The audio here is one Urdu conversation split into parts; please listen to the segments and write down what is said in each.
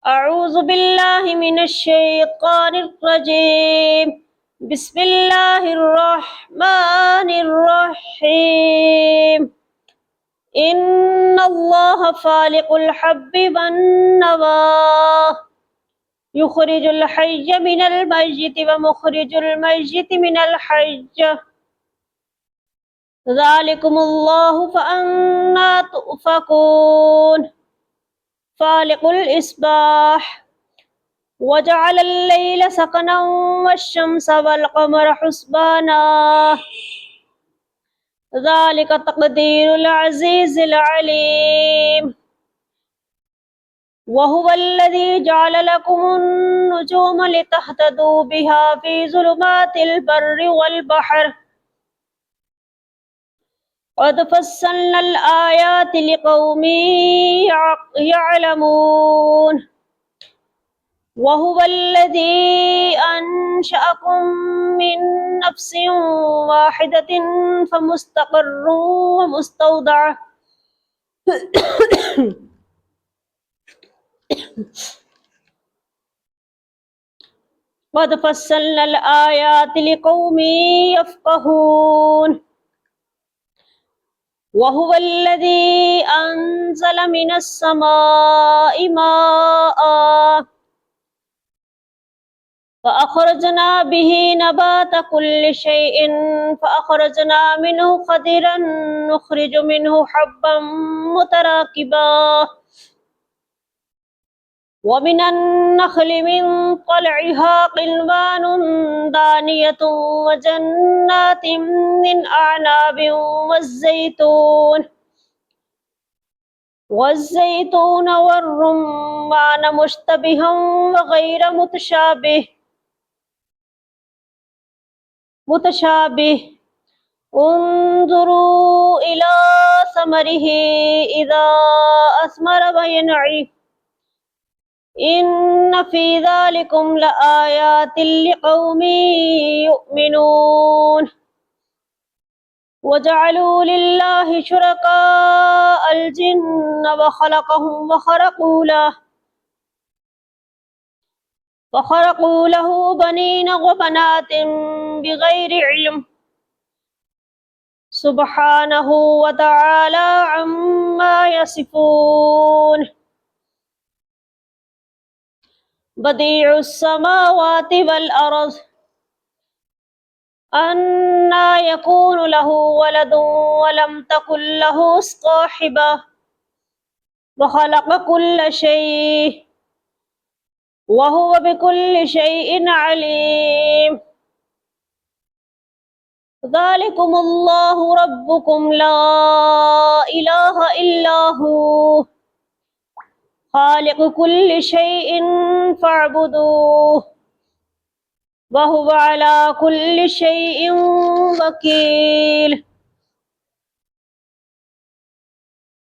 أعوذ بالله من الشيطان الرجيم بسم الله الرحمن الرحيم إن الله فالق الحب والنوى يخرج الحي من الميت ومخرج الميت من الحي ذلكم الله فأنا تؤفكون فالق الإصباح وجعل الليل سكنا والشمس والقمر حسبانا ذلك تقدير العزيز العليم وهو الذي جعل لكم النجوم لتهتدوا بها في ظلمات البر والبحر قد فصلنا الآيات لقوم يعلمون وهو الذي أنشأكم من نفس واحدة فمستقر ومستودع قد فصلنا الآيات لقوم يفقهون وهو الذي أنزل من السماء ماء فأخرجنا به نبات كل شيء فأخرجنا منه خضرا نخرج منه حبا متراكبا ومن النخل من طلعها قنوان دانية وجنات من أعناب والزيتون والرمان مشتبها وغير متشابه انظروا إلى ثمره إذا أثمر وينعي إن في ذلكم لآيات لقوم يؤمنون وجعلوا لله شركاء الجن وخلقهم وخرقوا له بنين وبنات بغير علم سبحانه وتعالى عما يصفون بديع السماوات والأرض أنى يكون له ولد ولم تكن له صاحبة وخلق كل شيء وهو بكل شيء عليم ذلكم الله ربكم لا إله إلا هو خالق كل شيء فاعبدوه وهو على كل شيء وكيل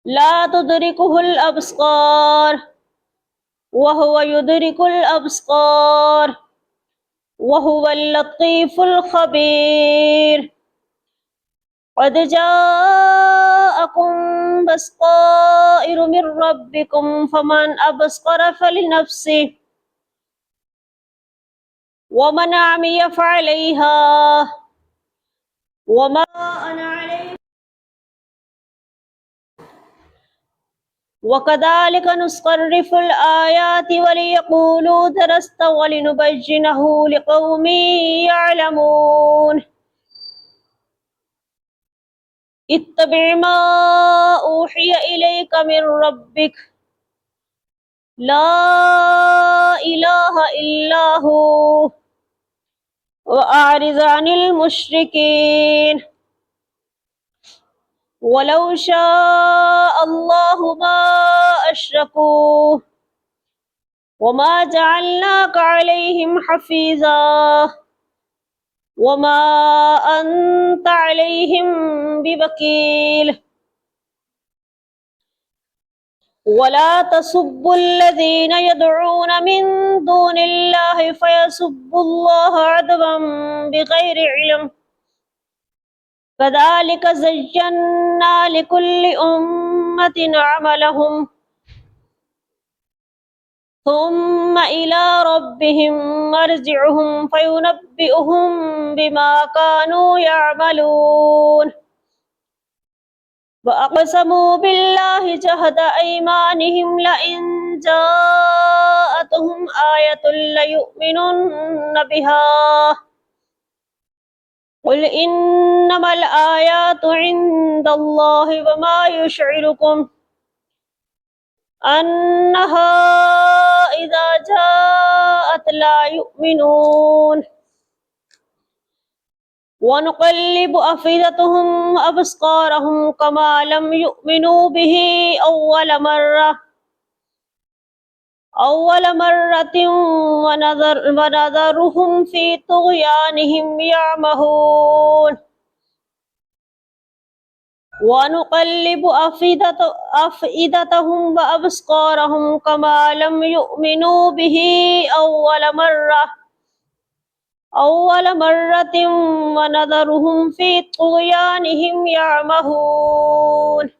لا تدركه الأبصار وهو يدرك الأبصار وهو اللطيف الخبير قد جاءكم بصائر من ربكم فمن أبصر فلنفسه ومن عمي فعليها وما أنا عليه وكذلك نصرف الآيات وليقولوا درست ولنبينه لقوم يعلمون اتبع ما أوحي إليك من ربك لا إله إلا هو وأعرض عن المشركين ولو شاء الله ما أشركوا وما جعلناك عليهم حفيظا وما أنت عليهم بوكيل ولا تسبوا الذين يدعون من دون الله فيسبوا الله عدوا بغير علم كذلك زينا لكل أمة عملهم ثم إلى ربهم مرجعهم فينبئهم بما كانوا يعملون وأقسموا بالله جهد أيمانهم لئن جاءتهم آية ليؤمنن بها قل إنما الآيات عند الله وما يشعركم أنها إذا جاءت لا يؤمنون ونقلب أفئدتهم وأبصارهم كما لم يؤمنوا به أول مرة ونذرهم في طغيانهم يعمهون ونقلب أفئدتهم وأبصارهم كما لم يؤمنوا به أول مرة ونذرهم في طغيانهم يعمهون